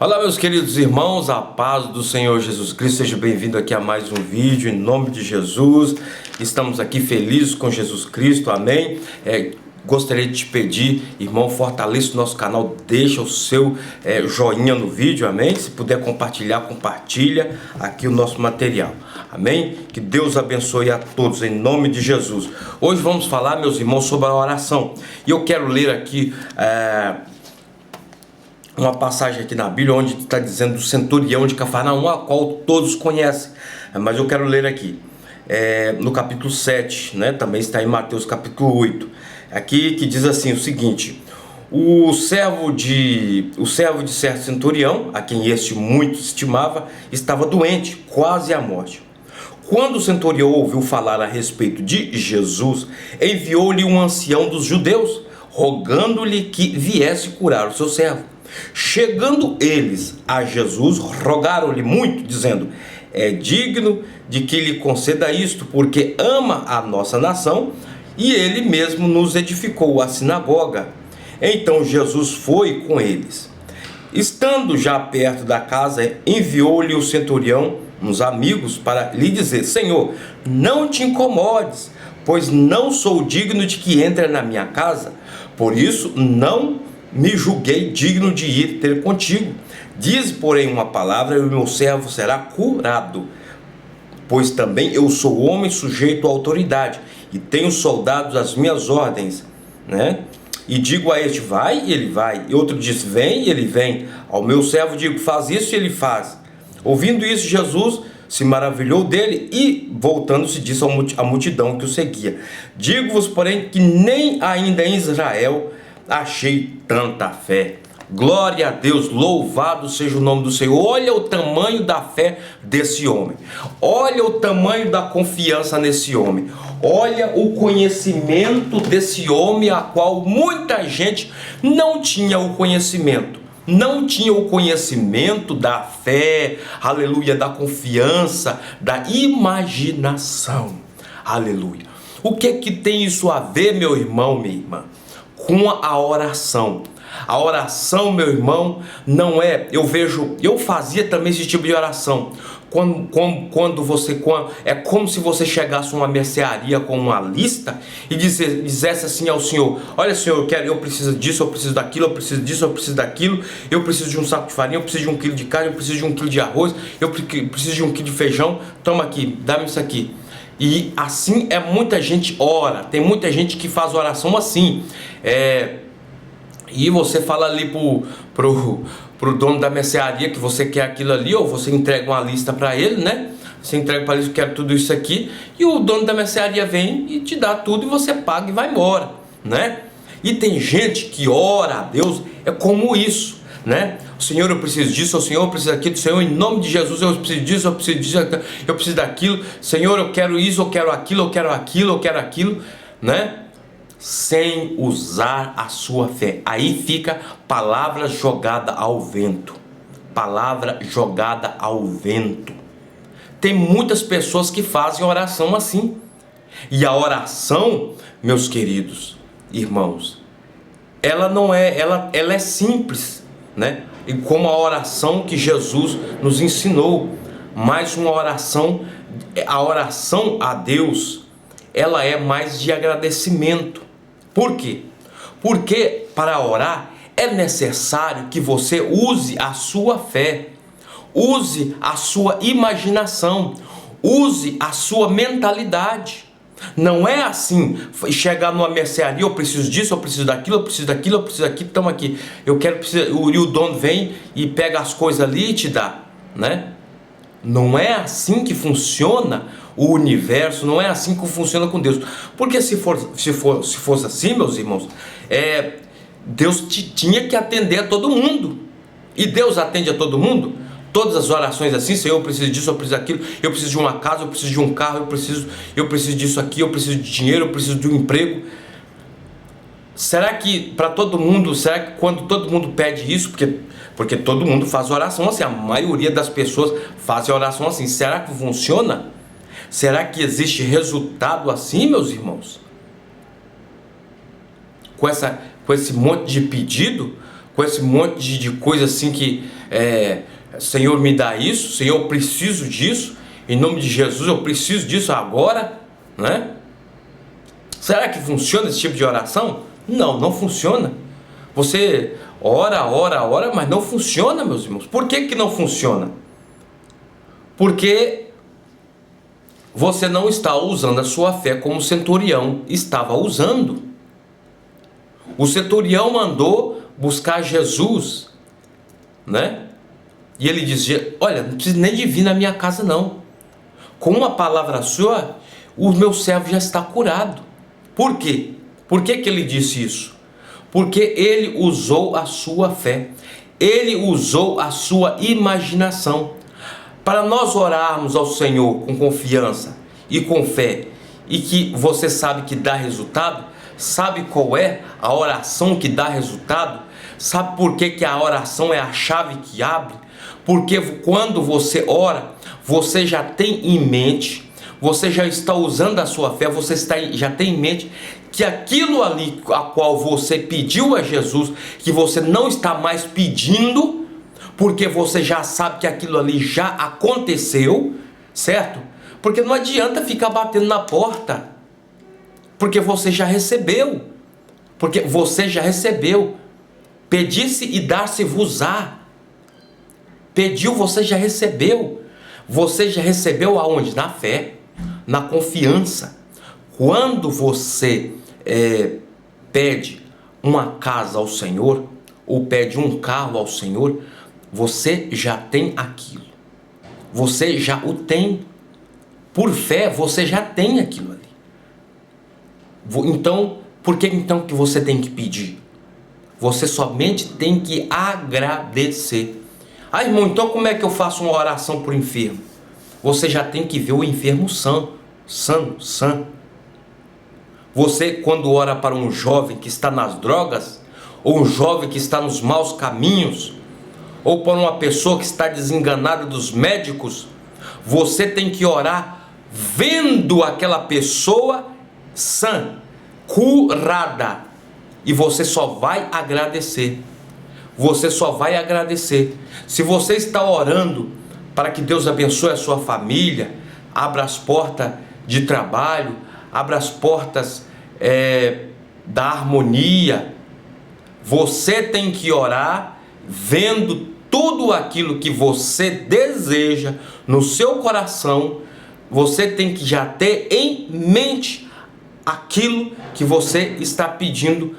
Olá, meus queridos irmãos, a paz do Senhor Jesus Cristo, seja bem-vindo aqui a mais um vídeo, em nome de Jesus. Estamos aqui felizes com Jesus Cristo, amém? Gostaria de te pedir, irmão, fortaleça o nosso canal, deixa o seu joinha no vídeo, amém? Se puder compartilhar, compartilha aqui o nosso material, amém? Que Deus abençoe a todos, em nome de Jesus. Hoje vamos falar, meus irmãos, sobre a oração. E eu quero ler aqui uma passagem aqui na Bíblia, onde está dizendo do centurião de Cafarnaum, a qual todos conhecem, mas eu quero ler aqui, no capítulo 7, né? Também está em Mateus capítulo 8, aqui que diz assim o seguinte: o servo de certo centurião, a quem este muito estimava, estava doente, quase à morte. Quando o centurião ouviu falar a respeito de Jesus, enviou-lhe um ancião dos judeus, rogando-lhe que viesse curar o seu servo. Chegando eles a Jesus, rogaram-lhe muito, dizendo: é digno de que lhe conceda isto, porque ama a nossa nação, e ele mesmo nos edificou a sinagoga. Então Jesus foi com eles. Estando já perto da casa, enviou-lhe o centurião uns amigos para lhe dizer: Senhor, não te incomodes, pois não sou digno de que entre na minha casa, por isso não me julguei digno de ir ter contigo. Diz, porém, uma palavra, e o meu servo será curado. Pois também eu sou homem sujeito à autoridade, e tenho soldados às minhas ordens, né? E digo a este: vai, e ele vai. E outro diz: vem, e ele vem. Ao meu servo digo: faz isso, e ele faz. Ouvindo isso, Jesus se maravilhou dele, e voltando-se disse à multidão que o seguia: digo-vos, porém, que nem ainda em Israel achei tanta fé. Glória a Deus, louvado seja o nome do Senhor. Olha o tamanho da fé desse homem, olha o tamanho da confiança nesse homem, olha o conhecimento desse homem, a qual muita gente não tinha o conhecimento. Não tinha o conhecimento da fé, aleluia, da confiança, da imaginação, aleluia. O que que tem isso a ver, meu irmão, minha irmã, com a oração? A oração, meu irmão, não é... Eu fazia também esse tipo de oração. É como se você chegasse a uma mercearia com uma lista e dissesse assim ao Senhor: olha, Senhor, eu preciso disso, eu preciso daquilo, eu preciso disso, eu preciso daquilo, eu preciso de um saco de farinha, eu preciso de 1 quilo de carne, eu preciso de 1 quilo de arroz, eu preciso de 1 quilo de feijão, toma aqui, dá-me isso aqui. E assim muita gente ora. Tem muita gente que faz oração assim. E você fala ali pro dono da mercearia que você quer aquilo ali, ou você entrega uma lista para ele, né? Você entrega para ele: eu quero tudo isso aqui, e o dono da mercearia vem e te dá tudo, e você paga e vai embora, né? E tem gente que ora a Deus como isso, né? Senhor, eu preciso disso, Senhor, eu preciso daquilo, Senhor, em nome de Jesus, eu preciso disso, eu preciso disso, eu preciso daquilo, Senhor, eu quero isso, eu quero aquilo, eu quero aquilo, eu quero aquilo, né? Sem usar a sua fé. Aí fica palavra jogada ao vento. Palavra jogada ao vento. Tem muitas pessoas que fazem oração assim. E a oração, meus queridos irmãos, ela não é, ela é simples, né? E como a oração que Jesus nos ensinou, mas uma oração, a oração a Deus, ela é mais de agradecimento. Por quê? Porque para orar é necessário que você use a sua fé, use a sua imaginação, use a sua mentalidade. Não é assim, chegar numa mercearia: eu preciso disso, eu preciso daquilo, eu preciso daquilo, eu preciso daquilo, toma aqui, eu quero, e o dono vem e pega as coisas ali e te dá, né? Não é assim que funciona o universo, não é assim que funciona com Deus. Porque se fosse assim, meus irmãos, Deus tinha que atender a todo mundo. E Deus atende a todo mundo. Todas as orações assim: Senhor, eu preciso disso, eu preciso daquilo, eu preciso de uma casa, eu preciso de um carro, eu preciso disso aqui, eu preciso de dinheiro, eu preciso de um emprego. Será que para todo mundo, será que quando todo mundo pede isso, porque todo mundo faz oração assim, a maioria das pessoas fazem oração assim, será que funciona? Será que existe resultado assim, meus irmãos? Com esse monte de pedido, com esse monte de coisa assim que Senhor, me dá isso, Senhor, eu preciso disso, em nome de Jesus eu preciso disso agora, né? Será que funciona esse tipo de oração? Não, não funciona. Você ora, mas não funciona, meus irmãos. Por que que não funciona? Porque você não está usando a sua fé como o centurião estava usando. O centurião mandou buscar Jesus, né? E ele dizia: olha, não precisa nem de vir na minha casa não. Com uma palavra sua, o meu servo já está curado. Por quê? Por que que ele disse isso? Porque ele usou a sua fé. Ele usou a sua imaginação. Para nós orarmos ao Senhor com confiança e com fé, e que você sabe que dá resultado, sabe qual é a oração que dá resultado? Sabe por que que a oração é a chave que abre? Porque quando você ora, você já tem em mente, você já está usando a sua fé, você já tem em mente que aquilo ali a qual você pediu a Jesus, que você não está mais pedindo, porque você já sabe que aquilo ali já aconteceu, certo? Porque não adianta ficar batendo na porta, porque você já recebeu, porque você já recebeu. Pedisse e dar-se-vos-á. Pediu, você já recebeu. Você já recebeu aonde? Na fé, na confiança. Quando você pede uma casa ao Senhor, ou pede um carro ao Senhor, você já tem aquilo. Você já o tem. Por fé, você já tem aquilo ali. Então, por que então que você tem que pedir? Você somente tem que agradecer. Ah, irmão, então como é que eu faço uma oração para o enfermo? Você já tem que ver o enfermo sã. Você, quando ora para um jovem que está nas drogas, ou um jovem que está nos maus caminhos, ou para uma pessoa que está desenganada dos médicos, você tem que orar vendo aquela pessoa sã, curada, e você só vai agradecer. Você só vai agradecer. Se você está orando para que Deus abençoe a sua família, abra as portas de trabalho, abra as portas da harmonia, você tem que orar vendo tudo aquilo que você deseja no seu coração. Você tem que já ter em mente aquilo que você está pedindo,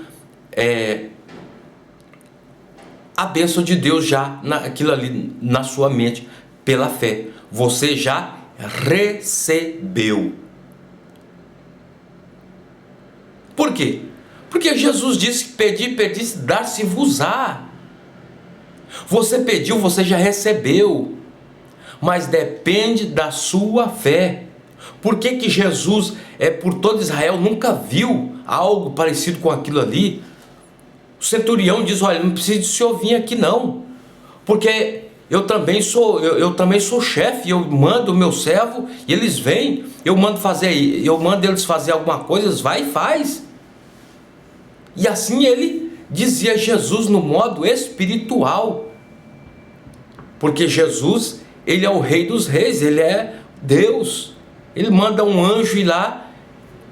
a bênção de Deus já naquilo ali na sua mente, pela fé. Você já recebeu. Por quê? Porque Jesus disse que pedisse, dar-se-vos-á. Você pediu, você já recebeu, mas depende da sua fé. Por que que Jesus, por todo Israel, nunca viu algo parecido com aquilo ali? O centurião diz: olha, não precisa de senhor vir aqui não, porque eu também sou chefe, eu mando o meu servo e eles vêm, eu mando eles fazer alguma coisa, eles vai e faz. E assim ele dizia Jesus no modo espiritual, porque Jesus, ele é o Rei dos Reis, ele é Deus. Ele manda um anjo ir lá,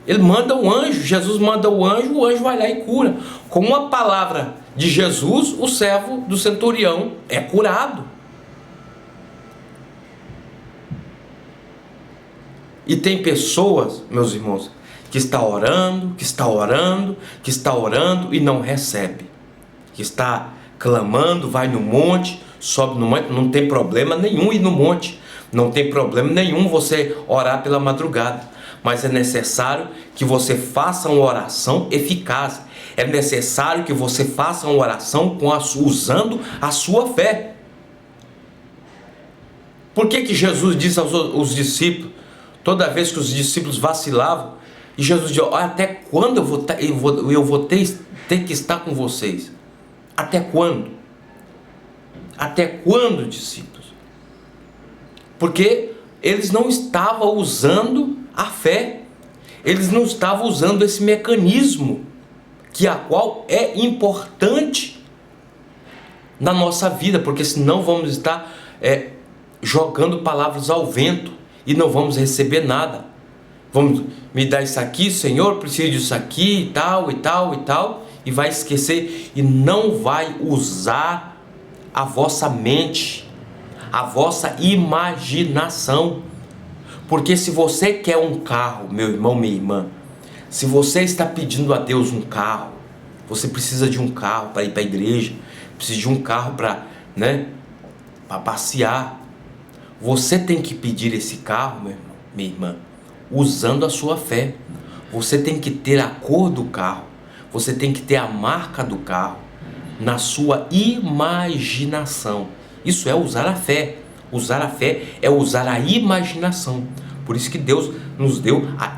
Jesus manda o anjo vai lá e cura. Com uma palavra de Jesus, o servo do centurião é curado. E tem pessoas, meus irmãos, que está orando e não recebe, que está clamando, vai no monte, sobe no monte, não tem problema nenhum ir no monte, não tem problema nenhum você orar pela madrugada, mas é necessário que você faça uma oração eficaz, é necessário que você faça uma oração usando a sua fé. Por que que Jesus disse aos discípulos, toda vez que os discípulos vacilavam, e Jesus disse: até quando eu vou ter que estar com vocês? Até quando? Até quando, discípulos? Porque eles não estavam usando a fé, eles não estavam usando esse mecanismo, a qual é importante. na nossa vida, porque senão vamos estar jogando palavras ao vento e não vamos receber nada. Vamos me dar isso aqui, Senhor, preciso disso aqui, e tal, e tal, e tal, e vai esquecer e não vai usar a vossa mente, a vossa imaginação. Porque se você quer um carro, meu irmão, minha irmã, se você está pedindo a Deus um carro, você precisa de um carro para ir para a igreja, precisa de um carro para, para passear. Você tem que pedir esse carro, meu irmão, minha irmã, usando a sua fé. Você tem que ter a cor do carro, você tem que ter a marca do carro na sua imaginação. Isso é usar a fé. Usar a fé é usar a imaginação. Por isso que Deus nos deu a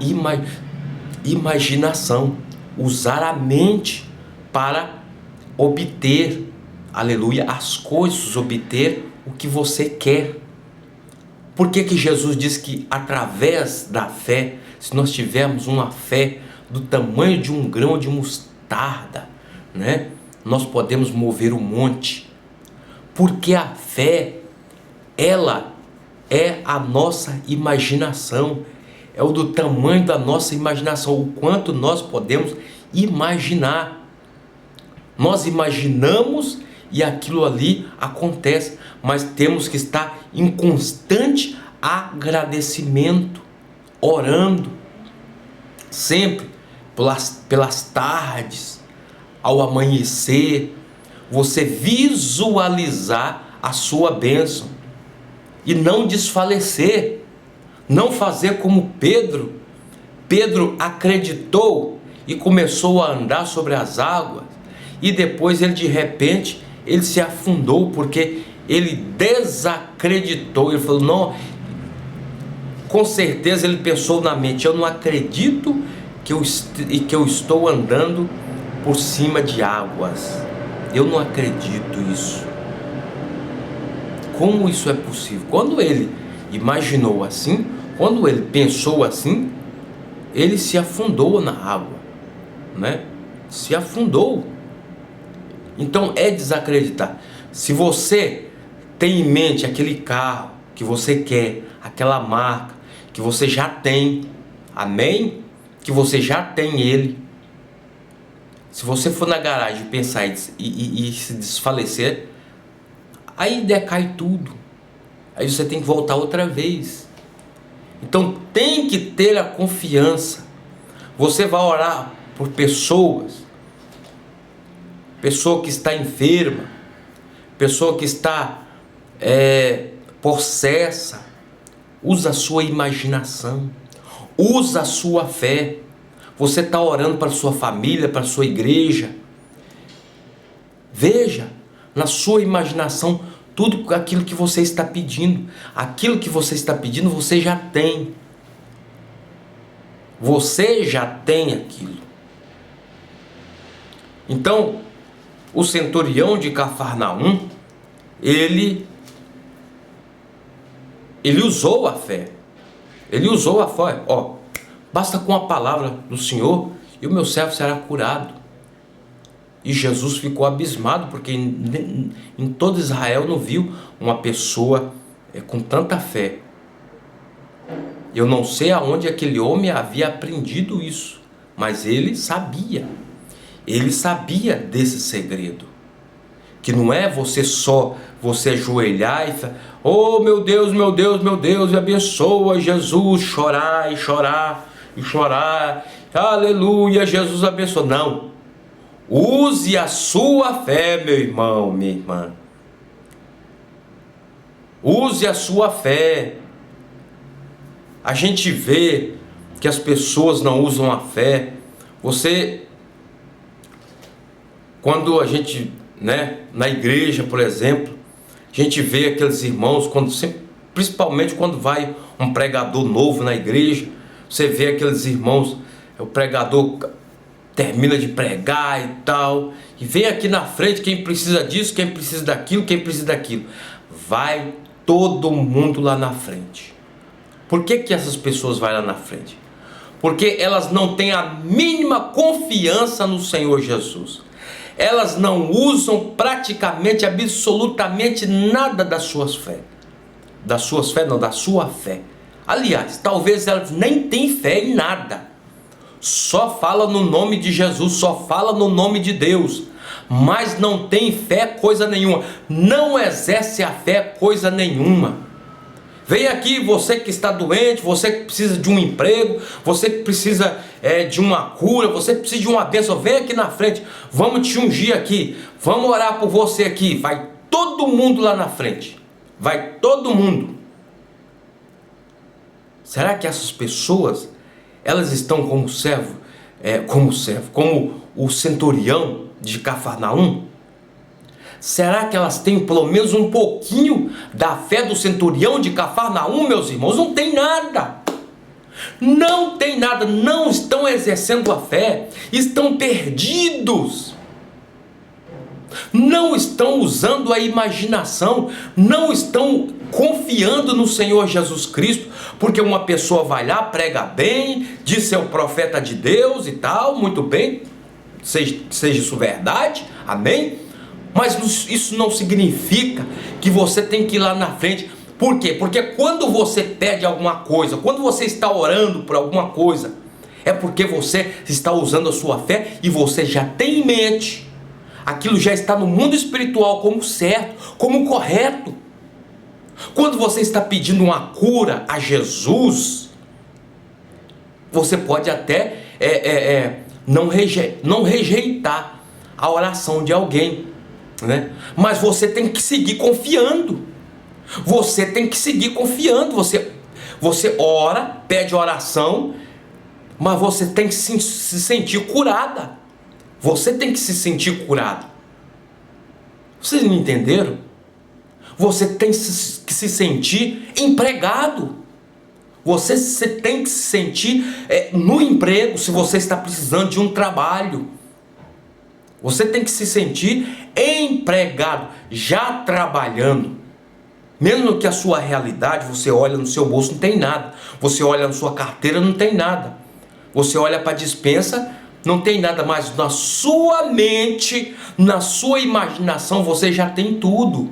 imaginação. Usar a mente para obter, aleluia, as coisas, obter o que você quer. Por que que Jesus diz que através da fé, se nós tivermos uma fé do tamanho de um grão de mostarda, nós podemos mover o monte? Porque a fé, ela é a nossa imaginação, é o do tamanho da nossa imaginação, o quanto nós podemos imaginar. Nós imaginamos e aquilo ali acontece, mas temos que estar em constante agradecimento, orando, sempre pelas tardes, ao amanhecer, você visualizar a sua bênção e não desfalecer, não fazer como Pedro. Pedro acreditou e começou a andar sobre as águas, e depois ele de repente ele se afundou, porque ele desacreditou. Ele falou, não, com certeza ele pensou na mente, eu não acredito que eu estou andando por cima de águas, eu não acredito isso. Como isso é possível? Quando ele imaginou assim, quando ele pensou assim, ele se afundou na água, se afundou. Então é desacreditar. Se você tem em mente aquele carro que você quer, aquela marca que você já tem, amém? Que você já tem ele. Se você for na garagem pensar e se desfalecer, aí decai tudo. Aí você tem que voltar outra vez. Então tem que ter a confiança. Você vai orar por pessoa que está enferma, pessoa que está possessa. Usa a sua imaginação, usa a sua fé. Você está orando para a sua família, para a sua igreja. Veja na sua imaginação tudo aquilo que você está pedindo. Aquilo que você está pedindo, você já tem. Você já tem aquilo. Então, o centurião de Cafarnaum, ele usou a fé. Ele usou a fé. Basta com a palavra do Senhor e o meu servo será curado. E Jesus ficou abismado, porque em todo Israel não viu uma pessoa com tanta fé. Eu não sei aonde aquele homem havia aprendido isso, mas ele sabia. Ele sabia desse segredo. Que não é você ajoelhar e falar, oh meu Deus, meu Deus, meu Deus, me abençoa Jesus, chorar e chorar e chorar, aleluia, Jesus abençoa. Não, use a sua fé, meu irmão, minha irmã. Use a sua fé. A gente vê que as pessoas não usam a fé. Quando a gente, na igreja, por exemplo, a gente vê aqueles irmãos, principalmente quando vai um pregador novo na igreja, você vê aqueles irmãos, o pregador termina de pregar e tal, e vem aqui na frente quem precisa disso, quem precisa daquilo, quem precisa daquilo. Vai todo mundo lá na frente. Por que essas pessoas vão lá na frente? Porque elas não têm a mínima confiança no Senhor Jesus. elas não usam praticamente, absolutamente nada da sua fé. Da sua fé. Aliás, talvez elas nem tenham fé em nada. Só fala no nome de Jesus, só fala no nome de Deus, mas não tem fé coisa nenhuma, não exerce a fé coisa nenhuma. Vem aqui, você que está doente, você que precisa de um emprego, você que precisa de uma cura, você que precisa de uma bênção, vem aqui na frente, vamos te ungir aqui, vamos orar por você aqui. Vai todo mundo lá na frente, vai todo mundo. Será que essas pessoas, elas estão como como o centurião de Cafarnaum? Será que elas têm pelo menos um pouquinho da fé do centurião de Cafarnaum, meus irmãos? Não tem nada. Não tem nada, não estão exercendo a fé, estão perdidos. Não estão usando a imaginação, não estão confiando no Senhor Jesus Cristo, porque uma pessoa vai lá, prega bem, diz ser o profeta de Deus e tal, muito bem, seja isso verdade, amém? Mas isso não significa que você tem que ir lá na frente. Por quê? Porque quando você pede alguma coisa, quando você está orando por alguma coisa, é porque você está usando a sua fé e você já tem em mente. Aquilo já está no mundo espiritual como certo, como correto. Quando você está pedindo uma cura a Jesus, você pode até não rejeitar a oração de alguém, né? Mas você tem que seguir confiando. Você tem que seguir confiando. Você ora, pede oração, mas você tem que se sentir curada. Você tem que se sentir curado. Vocês não entenderam? Você tem que se sentir empregado. Você tem que se sentir no emprego, se você está precisando de um trabalho. Você tem que se sentir empregado, já trabalhando. Mesmo que a sua realidade, você olha no seu bolso, não tem nada. Você olha na sua carteira, não tem nada. Você olha para a despensa, não tem nada, mas na sua mente, na sua imaginação, você já tem tudo.